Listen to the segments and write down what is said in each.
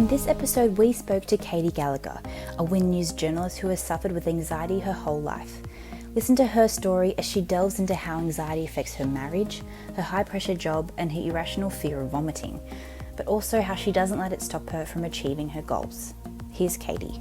In this episode, we spoke to Katie Gallagher, a Win News journalist who has suffered with anxiety her whole life. Listen to her story as she delves into how anxiety affects her marriage, her high-pressure job, and her irrational fear of vomiting, but also how she doesn't let it stop her from achieving her goals. Here's Katie.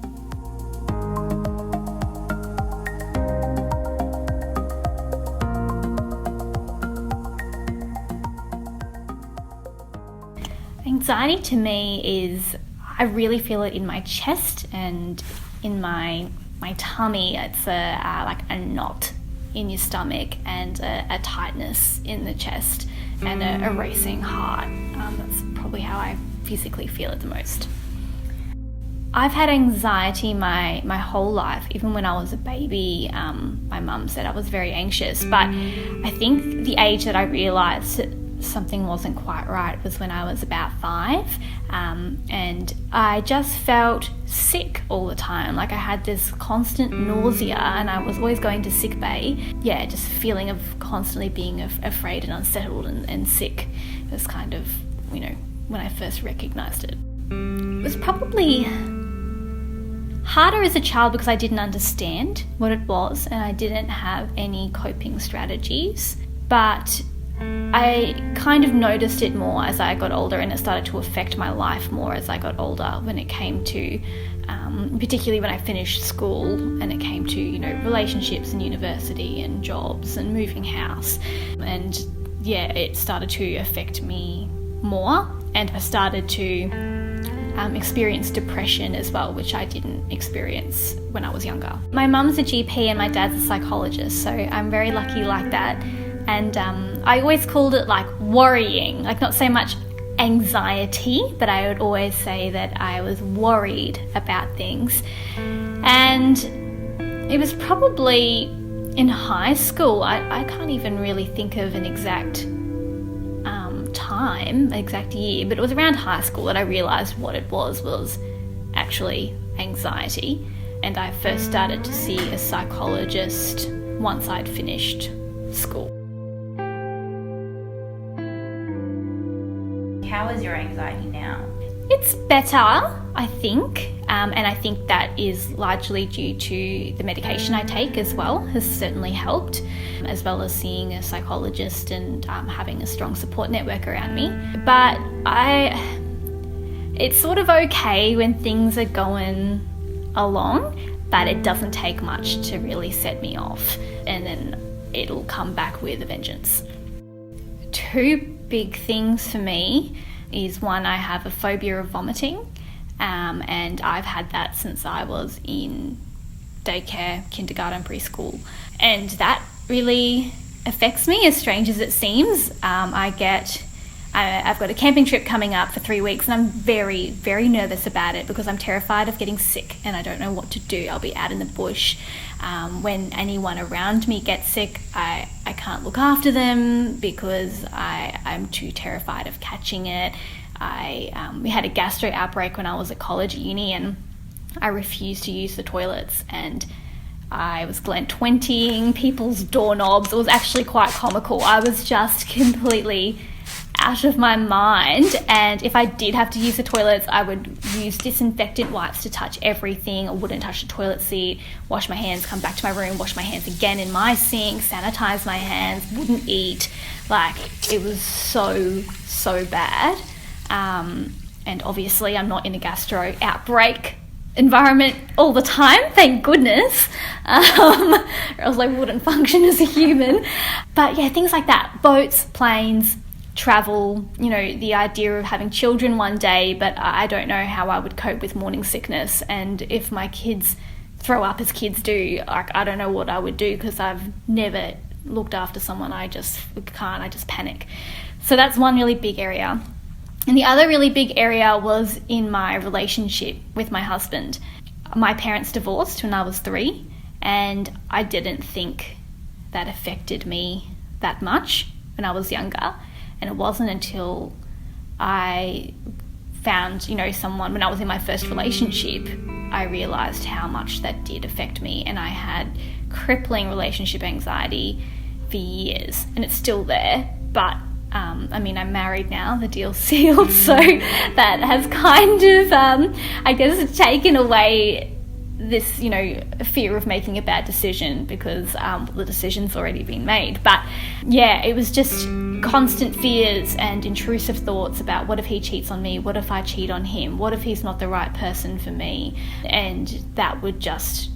Anxiety to me is, I really feel it in my chest and in my tummy. It's like a knot in your stomach and a tightness in the chest and a racing heart. That's probably how I physically feel it the most. I've had anxiety my whole life. Even when I was a baby, my mum said I was very anxious, but I think the age that I realised something wasn't quite right was when I was about 5, and I just felt sick all the time. Like I had this constant nausea and I was always going to sick bay. Yeah, just feeling of constantly being afraid and unsettled and sick. It was kind of, when I first recognised it. It was probably harder as a child because I didn't understand what it was and I didn't have any coping strategies, but I kind of noticed it more as I got older, and it started to affect my life more as I got older when it came to, particularly when I finished school and it came to, relationships and university and jobs and moving house. And yeah, it started to affect me more, and I started to experience depression as well, which I didn't experience when I was younger. My mum's a GP and my dad's a psychologist, so I'm very lucky like that. And I always called it like worrying, like not so much anxiety, but I would always say that I was worried about things. And it was probably in high school. I can't even really think of an exact exact year, but it was around high school that I realised what it was actually anxiety. And I first started to see a psychologist once I'd finished school. How is your anxiety now? It's better, I think, and I think that is largely due to the medication I take as well, has certainly helped, as well as seeing a psychologist and having a strong support network around me. But it's sort of okay when things are going along, but it doesn't take much to really set me off, and then it'll come back with a vengeance. 2 big things for me is, one, I have a phobia of vomiting, and I've had that since I was in daycare, kindergarten, preschool, and that really affects me, as strange as it seems. I've got a camping trip coming up for 3 weeks, and I'm very, very nervous about it because I'm terrified of getting sick and I don't know what to do. I'll be out in the bush. When anyone around me gets sick, I can't look after them because I'm too terrified of catching it. We had a gastro outbreak when I was at college at uni, and I refused to use the toilets, and I was Glen 20ing people's doorknobs. It was actually quite comical. I was just completely out of my mind, and if I did have to use the toilets, I would use disinfectant wipes to touch everything. I wouldn't touch the toilet seat, wash my hands, come back to my room, wash my hands again in my sink, sanitize my hands, wouldn't eat. Like, it was so bad. And obviously I'm not in a gastro outbreak environment all the time, thank goodness, or else I wouldn't function as a human. But yeah, things like that, boats, planes, travel, the idea of having children one day, but I don't know how I would cope with morning sickness, and if my kids throw up as kids do, I don't know what I would do because I've never looked after someone. I just panic. So that's one really big area. And the other really big area was in my relationship with my husband. My parents divorced when I was 3, and I didn't think that affected me that much when I was younger. And it wasn't until I found, someone, when I was in my first relationship, I realised how much that did affect me. And I had crippling relationship anxiety for years, and it's still there, but I'm married now, the deal's sealed, so that has kind of, I guess, taken away this, fear of making a bad decision because the decision's already been made. But yeah, it was just constant fears and intrusive thoughts about what if he cheats on me, what if I cheat on him, what if he's not the right person for me, and that would just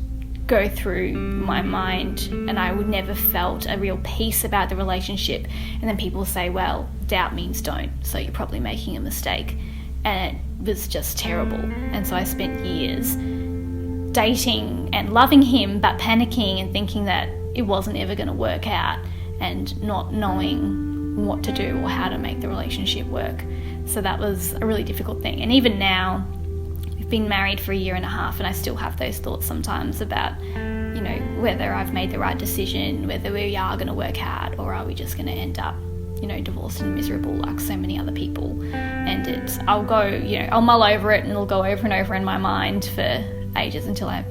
go through my mind, and I would never felt a real peace about the relationship. And then people say, well, doubt means don't, so you're probably making a mistake, and it was just terrible. And so I spent years dating and loving him but panicking and thinking that it wasn't ever going to work out and not knowing what to do or how to make the relationship work. So that was a really difficult thing. And even now, we've been married for 1.5 years and I still have those thoughts sometimes about, whether I've made the right decision, whether we are going to work out, or are we just going to end up, divorced and miserable like so many other people. And I'll go, I'll mull over it and it'll go over and over in my mind for ages until I,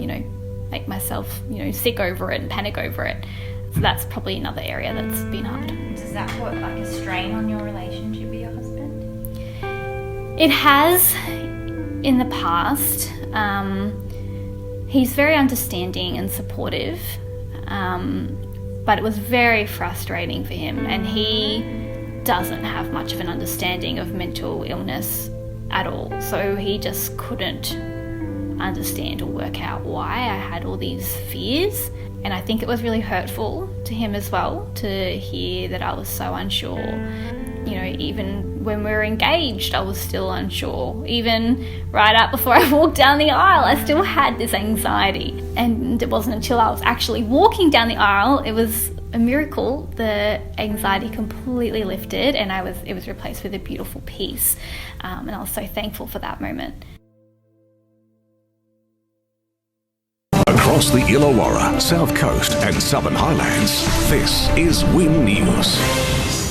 make myself, sick over it and panic over it. So that's probably another area that's been hard. Does that put like a strain on your relationship with your husband? It has in the past. He's very understanding and supportive, but it was very frustrating for him, and he doesn't have much of an understanding of mental illness at all. So he just couldn't understand or work out why I had all these fears. And I think it was really hurtful to him as well to hear that I was so unsure. Even when we were engaged, I was still unsure. Even right up before I walked down the aisle, I still had this anxiety. And it wasn't until I was actually walking down the aisle, it was a miracle, the anxiety completely lifted and it was replaced with a beautiful peace. And I was so thankful for that moment. Across the Illawarra, South Coast and Southern Highlands, this is Win News.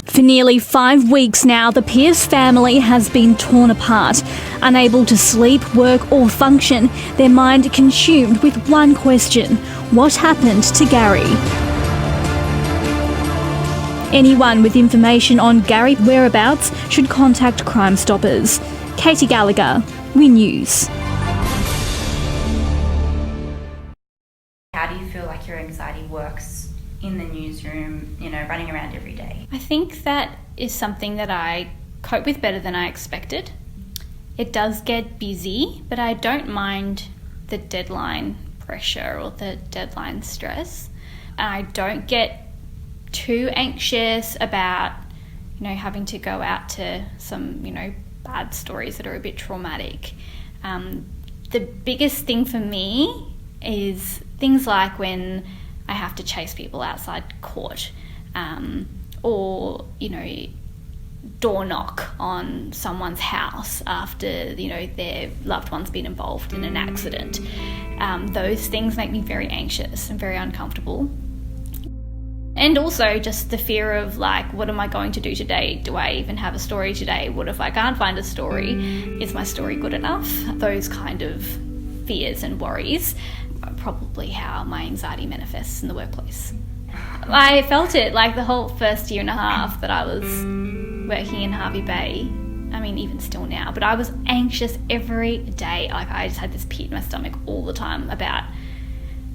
For nearly 5 weeks now, the Pierce family has been torn apart. Unable to sleep, work or function, their mind consumed with one question: what happened to Gary? Anyone with information on Gary's whereabouts should contact Crime Stoppers. Katie Gallagher, Win News. How do you feel like your anxiety works in the newsroom, running around every day? I think that is something that I cope with better than I expected. It does get busy, but I don't mind the deadline pressure or the deadline stress. And I don't get too anxious about, having to go out to some, bad stories that are a bit traumatic. The biggest thing for me is things like when I have to chase people outside court, or, door knock on someone's house after, their loved one's been involved in an accident. Those things make me very anxious and very uncomfortable. And also just the fear of what am I going to do today? Do I even have a story today? What if I can't find a story? Is my story good enough? Those kind of fears and worries are probably how my anxiety manifests in the workplace. I felt it the whole first 1.5 years that I was working in Hervey Bay. Even still now, but I was anxious every day. I just had this pit in my stomach all the time about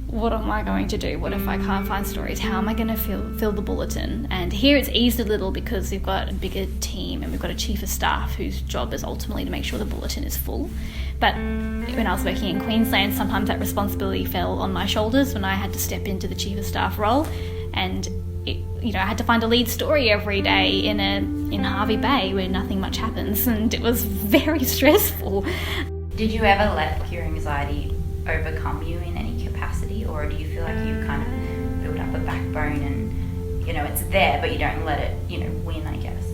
what am I going to do? What if I can't find stories? How am I going to fill the bulletin? And here it's eased a little because we've got a bigger team and we've got a chief of staff whose job is ultimately to make sure the bulletin is full. But when I was working in Queensland, sometimes that responsibility fell on my shoulders when I had to step into the chief of staff role, and I had to find a lead story every day in Hervey Bay where nothing much happens, and it was very stressful. Did you ever let your anxiety overcome you in any capacity, or do you feel like you kind of build up a backbone and it's there but you don't let it win, I guess?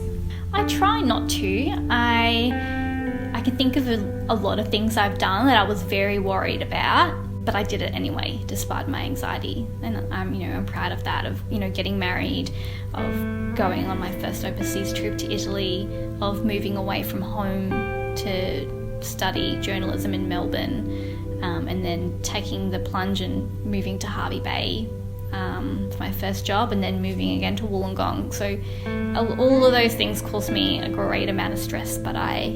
I try not to. I can think of a lot of things I've done that I was very worried about, but I did it anyway despite my anxiety, and I'm proud of that, of getting married, of going on my first overseas trip to Italy, of moving away from home to study journalism in Melbourne, and then taking the plunge and moving to Hervey Bay for my my first job and then moving again to Wollongong. So all of those things caused me a great amount of stress, but I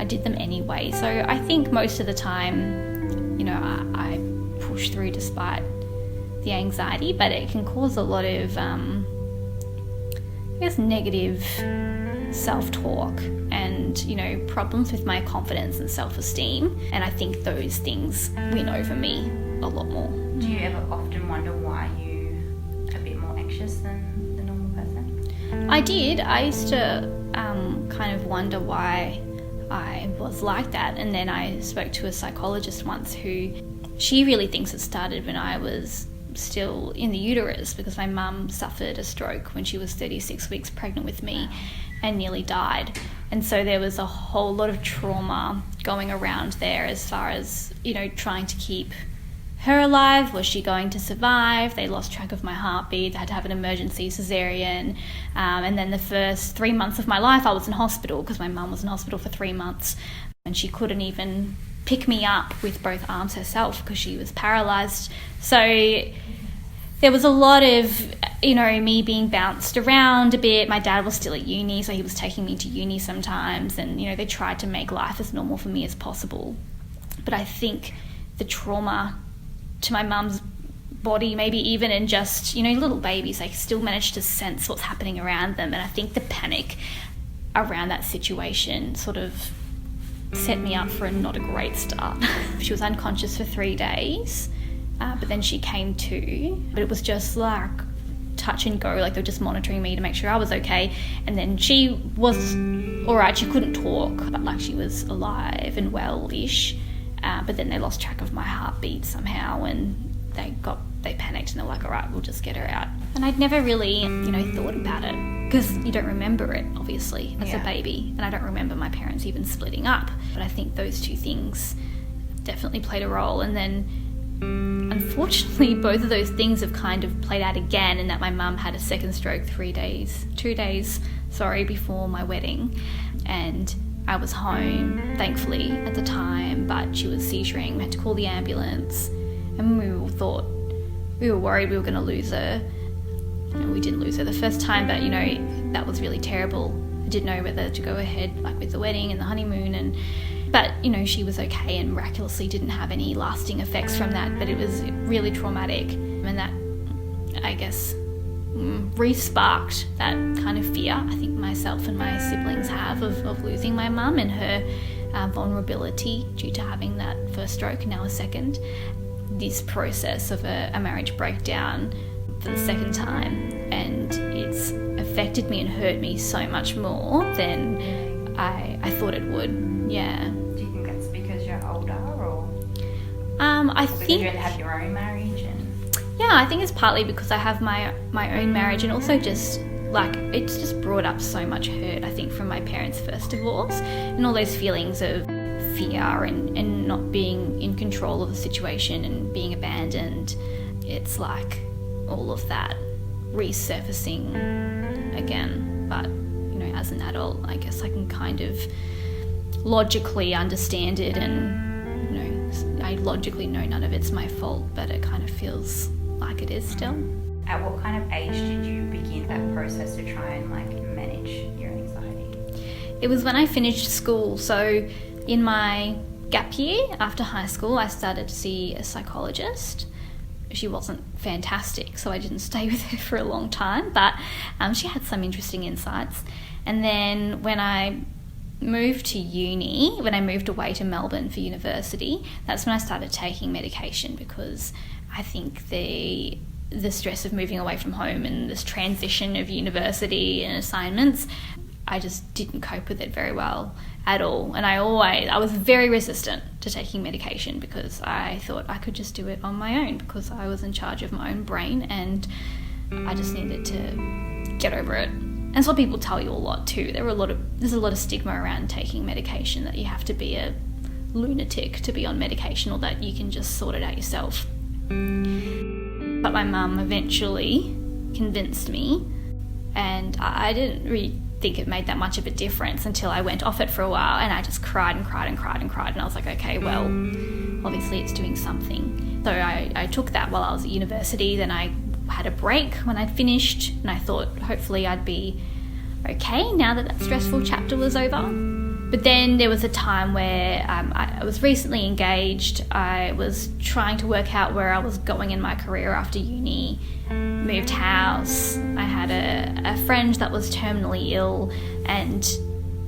did them anyway. So I think most of the time, you know, I push through despite the anxiety, but it can cause a lot of, negative self-talk and, you know, problems with my confidence and self-esteem. And I think those things win over me a lot more. Do you ever often wonder why you're a bit more anxious than the normal person? I did. I used to kind of wonder why I was like that. And then I spoke to a psychologist once who, she really thinks it started when I was still in the uterus, because my mum suffered a stroke when she was 36 weeks pregnant with me and nearly died. And so there was a whole lot of trauma going around there as far as, you know, trying to keep her alive. Was she going to survive? They lost track of my heartbeat. They had to have an emergency cesarean. And then the first 3 months of my life I was in hospital, because my mum was in hospital for 3 months and she couldn't even pick me up with both arms herself because she was paralysed. So there was a lot of, you know, me being bounced around a bit. My dad was still at uni, so he was taking me to uni sometimes, and, you know, they tried to make life as normal for me as possible. But I think the trauma to my mum's body, maybe even in just, you know, little babies, they still manage to sense what's happening around them. And I think the panic around that situation sort of set me up for not a great start. She was unconscious for 3 days, but then she came to, but it was just like touch and go, like they were just monitoring me to make sure I was okay. And then she was all right, she couldn't talk, but like she was alive and well-ish. But then they lost track of my heartbeat somehow, and they panicked and they're like, all right, we'll just get her out. And I'd never really, you know, thought about it, because you don't remember it, obviously, as a baby. And I don't remember my parents even splitting up. But I think those two things definitely played a role. And then, unfortunately, both of those things have kind of played out again, in that my mum had a second stroke 2 days before my wedding. And I was home, thankfully, at the time, but she was seizuring. We had to call the ambulance, and we were worried we were going to lose her. You know, we didn't lose her the first time, but, you know, that was really terrible. I didn't know whether to go ahead, like, with the wedding and the honeymoon, but, you know, she was okay and miraculously didn't have any lasting effects from that, but it was really traumatic, and that, I guess, re-sparked that kind of fear I think myself and my siblings have of losing my mum, and her vulnerability due to having that first stroke, now a second. This process of a marriage breakdown for the second time, and it's affected me and hurt me so much more than I thought it would. Yeah. Do you think that's because you're older, or I because think you have your own marriage? Yeah, I think it's partly because I have my own marriage, and also just like it's just brought up so much hurt, I think, from my parents' first divorce, and all those feelings of fear and not being in control of the situation and being abandoned. It's like all of that resurfacing again. But, you know, as an adult, I guess I can kind of logically understand it, and, you know, I logically know none of it's my fault, but it kind of feels like it is still. At what kind of age did you begin that process to try and, like, manage your anxiety? It was when I finished school. So in my gap year after high school, I started to see a psychologist. She wasn't fantastic, so I didn't stay with her for a long time, but she had some interesting insights. And then when I moved to uni, when I moved away to Melbourne for university, that's when I started taking medication, because I think the stress of moving away from home and this transition of university and assignments, I just didn't cope with it very well at all. And I was very resistant to taking medication, because I thought I could just do it on my own, because I was in charge of my own brain, and I just needed to get over it. And it's what people tell you a lot too. There's a lot of stigma around taking medication, that you have to be a lunatic to be on medication, or that you can just sort it out yourself. But my mum eventually convinced me, and I didn't really think it made that much of a difference until I went off it for a while, and I just cried and cried and cried and cried, and I was like, okay, well, obviously it's doing something. So I took that while I was at university. Then I had a break when I'd finished, and I thought hopefully I'd be okay now that stressful chapter was over. But then there was a time where I was recently engaged. I was trying to work out where I was going in my career after uni, moved house. I had a friend that was terminally ill, and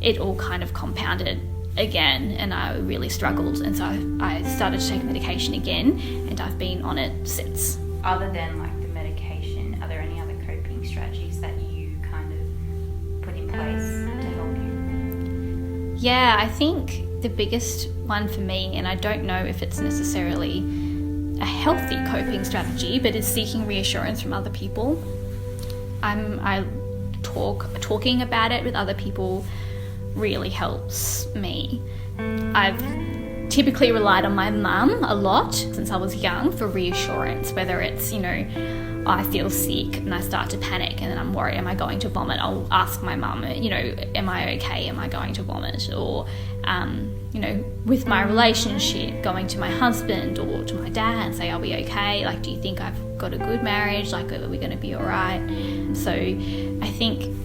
it all kind of compounded again, and I really struggled. And so I started to take medication again, and I've been on it since. Other than like the medication, are there any other coping strategies that you kind of put in place to help you? Yeah, I think the biggest one for me, and I don't know if it's necessarily a healthy coping strategy, but is seeking reassurance from other people. Talking about it with other people really helps me. I've typically relied on my mum a lot since I was young for reassurance, whether it's, I feel sick and I start to panic and then I'm worried, am I going to vomit? I'll ask my mum, am I okay? Am I going to vomit? Or, with my relationship, going to my husband or to my dad and say, are we okay? Like, do you think I've got a good marriage? Like, are we going to be all right? So I think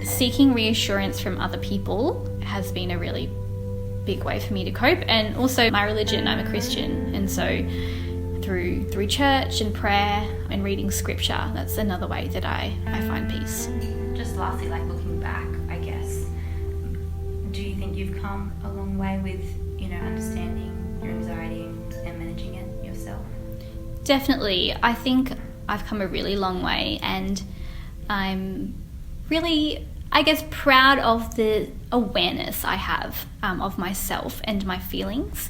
seeking reassurance from other people has been a really big way for me to cope. And also my religion, I'm a Christian, and so through church and prayer and reading scripture, that's another way that I find peace. Just lastly, like looking back, I guess, do you think you've come a long way with, understanding your anxiety and managing it yourself? Definitely. I think I've come a really long way, and I'm really, I guess, proud of the awareness I have of myself and my feelings.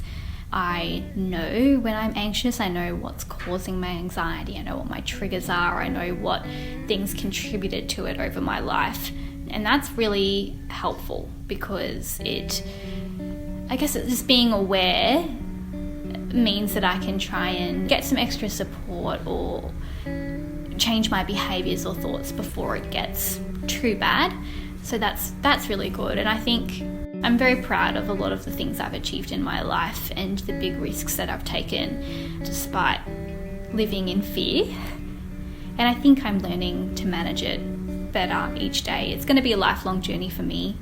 I know when I'm anxious, I know what's causing my anxiety, I know what my triggers are, I know what things contributed to it over my life. And that's really helpful because I guess just being aware means that I can try and get some extra support or change my behaviours or thoughts before it gets too bad. So that's really good. And I think I'm very proud of a lot of the things I've achieved in my life and the big risks that I've taken despite living in fear. And I think I'm learning to manage it better each day. It's going to be a lifelong journey for me.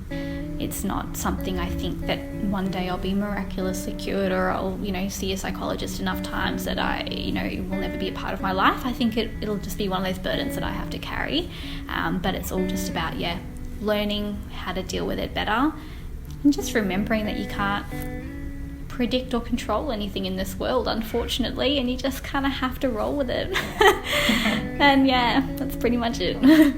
It's not something I think that one day I'll be miraculously cured or I'll, see a psychologist enough times that it will never be a part of my life. I think it'll just be one of those burdens that I have to carry. But it's all just about, learning how to deal with it better and just remembering that you can't predict or control anything in this world, unfortunately, and you just kind of have to roll with it. And that's pretty much it.